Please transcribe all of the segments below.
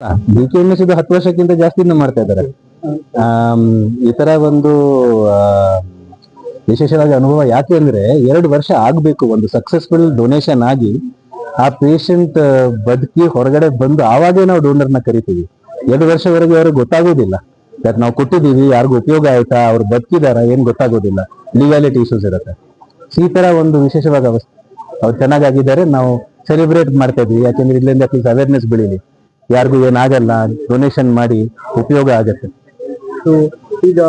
BKMS ಇದು 10 ವರ್ಷಕ್ಕಿಂತ ಜಾಸ್ತಿಯಿಂದ ಮಾಡ್ತಾ ಇದ್ದಾರೆ. ಈ ತರ ಒಂದು ವಿಶೇಷವಾದ ಅನುಭವ ಯಾಕೆ ಅಂದ್ರೆ 2 ವರ್ಷ ಆಗ್ಬೇಕು ಒಂದು ಸಕ್ಸಸ್ಫುಲ್ ಡೊನೇಷನ್ ಆಗಿ ಆ ಪೇಷಂಟ್ ಬದುಕಿ ಹೊರಗಡೆ ಬಂದು ಆವಾಗೇ ನಾವು ಡೋನರ್ನ ಕರಿತೀವಿ. 2 ವರ್ಷವರೆಗೆ ಅವ್ರಿಗೆ ಗೊತ್ತಾಗೋದಿಲ್ಲ ಯಾಕೆ ನಾವು ಕೊಟ್ಟಿದ್ದೀವಿ, ಯಾರಿಗೂ ಉಪಯೋಗ ಆಯ್ತಾ, ಅವ್ರು ಬದುಕಿದಾರ ಏನ್ ಗೊತ್ತಾಗೋದಿಲ್ಲ, ಲೀಗಾಲಿಟಿ ಇಶ್ಯೂಸ್ ಇರುತ್ತೆ. ಈ ತರ ಒಂದು ವಿಶೇಷವಾದ ಅವಸ್ಥೆ. ಅವ್ರು ಚೆನ್ನಾಗಿದ್ದಾರೆ, ನಾವು ಸೆಲೆಬ್ರೇಟ್ ಮಾಡ್ತಾ ಇದ್ವಿ. ಯಾಕೆಂದ್ರೆ ಇಲ್ಲಿಂದ ಅಟ್ಲೀಸ್ಟ್ ಅವೇರ್ನೆಸ್ ಬೆಳೀಲಿ, ಯಾರಿಗೂ ಏನಾಗಲ್ಲ, ಡೊನೇಷನ್ ಮಾಡಿ ಉಪಯೋಗ ಆಗತ್ತೆ. ಇದು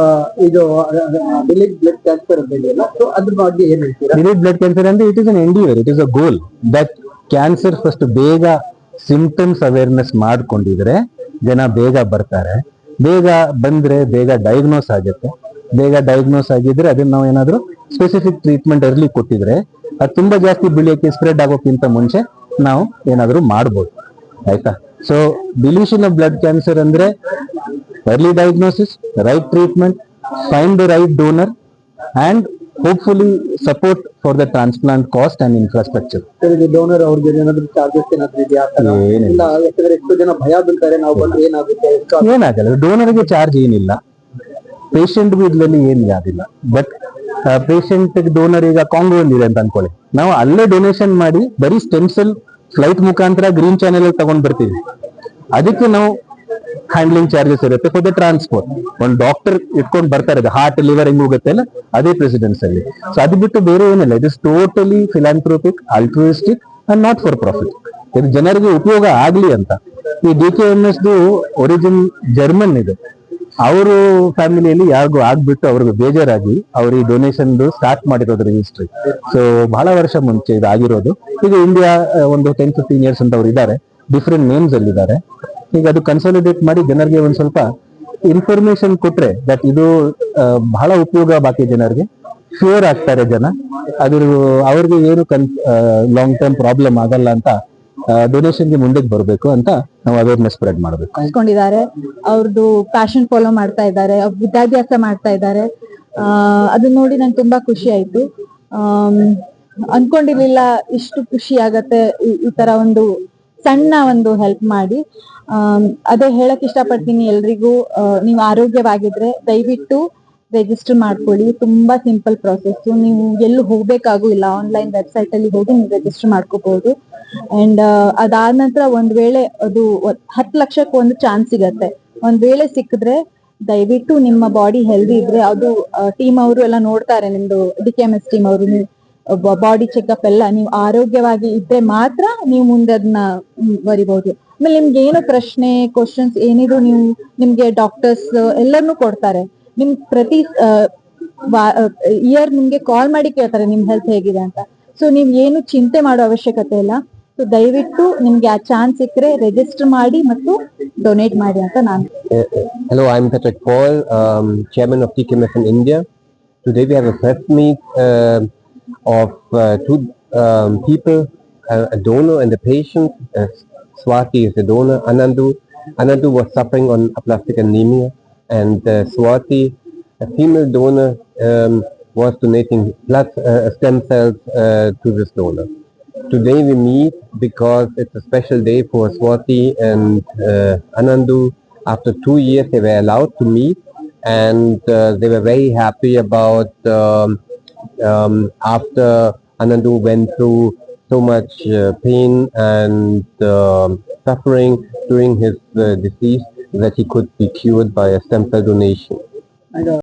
ಡಿಲೀಟ್ ಬ್ಲಡ್ ಕ್ಯಾನ್ಸರ್ ಇದೆಯಲ್ಲ, ಸೊ ಅದ್ರ ಬಗ್ಗೆ ಏನ್ ಹೇಳ್ತೀರಾ? ಡಿಲೀಟ್ ಬ್ಲಡ್ ಕ್ಯಾನ್ಸರ್ ಅಂದ್ರೆ it is an endeavour, it is a goal that cancer first ಬೇಗ ಸಿಂಪ್ಟಮ್ಸ್ ಅವೇರ್ನೆಸ್ ಮಾಡ್ಕೊಂಡಿದ್ರೆ ಜನ ಬೇಗ ಬರ್ತಾರೆ. ಬೇಗ ಬಂದ್ರೆ ಬೇಗ ಡಯಾಗ್ನೋಸ್ ಆಗುತ್ತೆ. ಬೇಗ ಡಯಾಗ್ನೋಸ್ ಆಗಿದ್ರೆ ಅದನ್ನ ನಾವು ಏನಾದ್ರು ಸ್ಪೆಸಿಫಿಕ್ ಟ್ರೀಟ್ಮೆಂಟ್ ಅರ್ಲಿ ಕೊಟ್ಟಿದ್ರೆ ಅದು ತುಂಬಾ ಜಾಸ್ತಿ ಬೆಳೆಯಕ್ಕೆ ಸ್ಪ್ರೆಡ್ ಆಗೋಕ್ಕಿಂತ ಮುಂಚೆ ನಾವು ಏನಾದ್ರು ಮಾಡ್ಬೋದು. ಆಯ್ತಾ? So deletion of blood cancer ಅಂದ್ರೆ early diagnosis, right treatment, find the right donor, and hopefully support for the transplant cost and infrastructure. Donor ಅವ್ರಿಗೆ ಏನಾದ್ರು ಚಾರ್ಜಸ್ ಏನಾದ್ರು ಇದೆಯಾ? ಇಲ್ಲ, ಯಾಕಂದ್ರೆ ಎಷ್ಟು ಜನ ಭಯ ಬೀಳ್ತಾರೆ, ನಾವು ಬಂದ್ರೆ ಏನಾಗುತ್ತೆ? ಏನಾಗಲ್ಲ, ಡೋನರ್ಗೆ ಚಾರ್ಜ್ ಏನಿಲ್ಲ, ಪೇಷಂಟ್ಗೂ ಇದ್ರಲ್ಲಿ ಏನಿಲ್ಲ. ಬಟ್ ಪೇಷಂಟ್ ಡೋನರ್ ಈಗ ಕಾಂಗೋ ಇದೆ ಅಂತ ಅನ್ಕೊಳ್ಳಿ, ನಾವು ಅಲ್ಲೇ ಡೊನೇಷನ್ ಮಾಡಿ ಬರೀ ಸ್ಟೆಮ್ ಸೆಲ್ ಫ್ಲೈಟ್ ಮುಖಾಂತರ ಗ್ರೀನ್ ಚಾನೆಲ್ ತಗೊಂಡ್ ಬರ್ತೀವಿ. ಅದಕ್ಕೆ ನಾವು ಹ್ಯಾಂಡ್ಲಿಂಗ್ ಚಾರ್ಜಸ್ ಇರುತ್ತೆ ಫಾರ್ ದ ಟ್ರಾನ್ಸ್ಪೋರ್ಟ್. ಒಂದು ಡಾಕ್ಟರ್ ಇಟ್ಕೊಂಡು ಬರ್ತಾರೆ, ಹಾರ್ಟ್ ಲಿವರ್ ಹೆಂಗ್ ಹೋಗುತ್ತೆ ಅಲ್ಲ, ಅದೇ ಪ್ರೆಸಿಡೆನ್ಸ್ ಅಲ್ಲಿ. ಸೊ ಅದು ಬಿಟ್ಟು ಬೇರೆ ಏನಿಲ್ಲ. It is totally philanthropic, altruistic and not for profit. ಇದು ಜನರಿಗೆ ಉಪಯೋಗ ಆಗ್ಲಿ ಅಂತ. ಈ BKMS ಒರಿಜಿನ್ ಜರ್ಮನ್ ಇದೆ. ಅವರು ಫ್ಯಾಮಿಲಿಯಲ್ಲಿ ಯಾರಿಗೂ ಆಗ್ಬಿಟ್ಟು ಅವ್ರಿಗೆ ಬೇಜಾರಾಗಿ ಅವ್ರು ಈ ಡೊನೇಷನ್ ಸ್ಟಾರ್ಟ್ ಮಾಡಿರೋದು ರಿಜಿಸ್ಟ್ರಿ. ಸೊ ಬಹಳ ವರ್ಷ ಮುಂಚೆ ಇದು ಆಗಿರೋದು. ಈಗ ಇಂಡಿಯಾ ಒಂದು 10-15 ಇಯರ್ಸ್ ಅಂತ ಅವ್ರು ಇದ್ದಾರೆ, ಡಿಫ್ರೆಂಟ್ ನೇಮ್ಸ್ ಅಲ್ಲಿ ಇದ್ದಾರೆ. ಈಗ ಅದು ಕನ್ಸಾಲಿಡೇಟ್ ಮಾಡಿ ಜನರಿಗೆ ಒಂದ್ ಸ್ವಲ್ಪ ಇನ್ಫಾರ್ಮೇಶನ್ ಕೊಟ್ರೆ ದಟ್ ಇದು ಬಹಳ ಉಪಯೋಗ ಬಾಕಿ ಜನರಿಗೆ, ಶ್ಯೂರ್ ಆಗ್ತಾರೆ ಜನ. ಅದ್ರ ಅವ್ರಿಗೆ ಏನು ಲಾಂಗ್ ಟರ್ಮ್ ಪ್ರಾಬ್ಲಮ್ ಆಗಲ್ಲ ಅಂತ ಡೊನೇಷನ್ಗೆ ಮುಂದಕ್ಕೆ ಬರಬೇಕು ಅಂತ ನಾವು ಅವೇರ್ನೆಸ್ ಸ್ಪ್ರೆಡ್ ಮಾಡಬೇಕು. ಕಲ್ತ್ಕೊಂಡಿದ್ದಾರೆ, ಅವ್ರದ್ದು ಪ್ಯಾಷನ್ ಫಾಲೋ ಮಾಡ್ತಾ ಇದ್ದಾರೆ, ವಿದ್ಯಾಭ್ಯಾಸ ಮಾಡ್ತಾ ಇದ್ದಾರೆ. ಅದನ್ನ ನೋಡಿ ನಂಗೆ ತುಂಬಾ ಖುಷಿ ಆಯ್ತು. ಅನ್ಕೊಂಡಿರ್ಲಿಲ್ಲ ಇಷ್ಟು ಖುಷಿ ಆಗತ್ತೆ ಈ ತರ ಒಂದು ಸಣ್ಣ ಒಂದು ಹೆಲ್ಪ್ ಮಾಡಿ. ಅದೇ ಹೇಳಕ್ ಇಷ್ಟಪಡ್ತೀನಿ ಎಲ್ರಿಗೂ, ನೀವು ಆರೋಗ್ಯವಾಗಿದ್ರೆ ದಯವಿಟ್ಟು ರಿಜಿಸ್ಟರ್ ಮಾಡ್ಕೊಳ್ಳಿ. ತುಂಬಾ ಸಿಂಪಲ್ ಪ್ರಾಸೆಸ್, ನೀವು ಎಲ್ಲೂ ಹೋಗ್ಬೇಕಾಗೂ ಇಲ್ಲ, ಆನ್ಲೈನ್ ವೆಬ್ಸೈಟ್ ಅಲ್ಲಿ ಹೋಗಿ ನೀವು ರಿಜಿಸ್ಟರ್ ಮಾಡ್ಕೋಬಹುದು. ಅಂಡ್ ಅದಾದ ನಂತರ ಒಂದ್ ವೇಳೆ ಅದು 10 ಲಕ್ಷಕ್ಕೆ ಒಂದು ಚಾನ್ಸ್ ಸಿಗತ್ತೆ. ಒಂದ್ ವೇಳೆ ಸಿಕ್ಕಿದ್ರೆ ದಯವಿಟ್ಟು ನಿಮ್ಮ ಬಾಡಿ ಹೆಲ್ದಿ ಇದ್ರೆ, ಅದು ಟೀಮ್ ಅವರು ಎಲ್ಲ ನೋಡ್ತಾರೆ, ನಿಮ್ದು BKMS ಟೀಮ್ ಅವರು ಬಾಡಿ ಚೆಕ್ಅಪ್ ಎಲ್ಲ, ನೀವು ಆರೋಗ್ಯವಾಗಿ ಇದ್ರೆ ಮಾತ್ರ ನೀವು ಮುಂದೆ ಅದನ್ನ ಬರಿಬಹುದು. ಆಮೇಲೆ ನಿಮ್ಗೆ ಏನು ಪ್ರಶ್ನೆ ಕ್ವಶನ್ಸ್ ಏನಿದ್ರು ನೀವು ನಿಮ್ಗೆ ಡಾಕ್ಟರ್ಸ್ ಎಲ್ಲರನ್ನೂ ಕೊಡ್ತಾರೆ. ನಿಮ್ ಪ್ರತಿ ಇಯರ್ ನಿಮ್ಗೆ ಕಾಲ್ ಮಾಡಿ ಕೇಳ್ತಾರೆ ನಿಮ್ ಹೆಲ್ತ್ ಹೇಗಿದೆ ಅಂತ. ಸೊ ನೀವ್ ಏನು ಚಿಂತೆ ಮಾಡೋ ಅವಶ್ಯಕತೆ ಇಲ್ಲ. ಸೊ ದಯವಿಟ್ಟು ನಿಮ್ಗೆ ಆ ಚಾನ್ಸ್ ಸಿಕ್ಕರೆ ರಿಜಿಸ್ಟರ್ ಮಾಡಿ ಮತ್ತು ಡೊನೇಟ್ ಮಾಡಿ ಅಂತ ನಾನು. Hello, I'm Patrick Paul, chairman of BKMS in India. Today we have a press meet of two people, a donor and a patient. Swati is the donor. Anandu was suffering on aplastic anemia, and Swati, a female donor, was donating blood stem cells to this donor. Today we meet because it's a special day for Swati and Anandu. After 2 years they were allowed to meet, and they were very happy about after Anandu went through so much pain and suffering during his disease, that he could be cured by a stem cell donation.